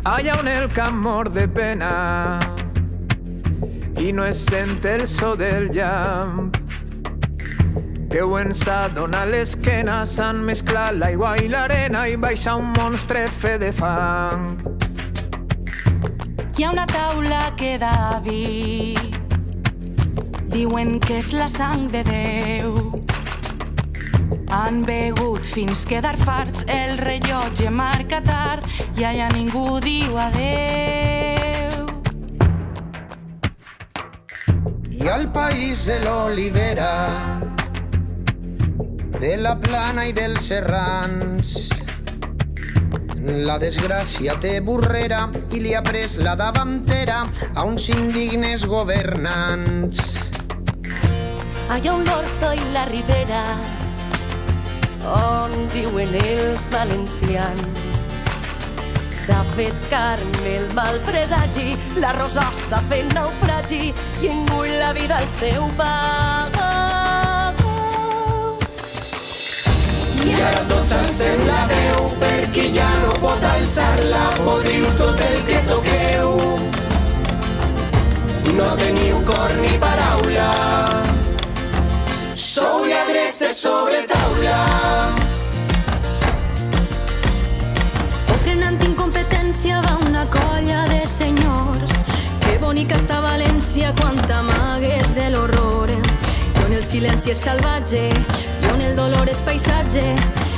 allà on el camp mor de pena i no es sent el so del llamp. Déu ens ha donat l'esquena, s'han mesclat l'aigua i l'arena i baixa un monstre fet de fang. Hi ha una taula que d'avi diuen que és la sang de Déu. Han begut fins quedar farts, el rellotge marca tard i allà ningú diu adeu. I al país de l'olivera, de la plana i dels serrans, la desgràcia té burrera i li ha pres la davantera a uns indignes governants. Allà on l'Horta i la Ribera, on viuen els valencians, s'ha fet carn el mal presagi, la rosa s'ha fet naufragi i engull la vida al seu pag. I ara tots alcem la veu perquè ja no pot alçar-la. Podriu tot el que toqueu, no teniu cor ni paraula, sou lladresses sobre taula. Ofrenant incompetència va una colla de senyors. Que bonica està València quan t'amagues de l'horror, i on el silenci és salvatge i on el dolor és paisatge.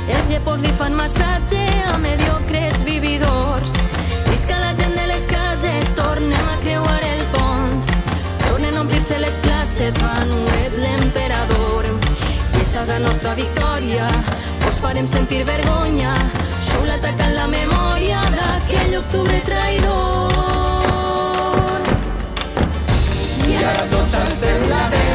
Els llepors li fan massatge a mediocres vividors. Visca la gent de les cases, tornem a creuar el pont, tornen a omplir-se les places, Manuel l'emperador. I esa és la nostra victòria, us farem sentir vergonya, sou l'atacant la memòria d'aquell octubre traïdor. I ara tots alcem la veu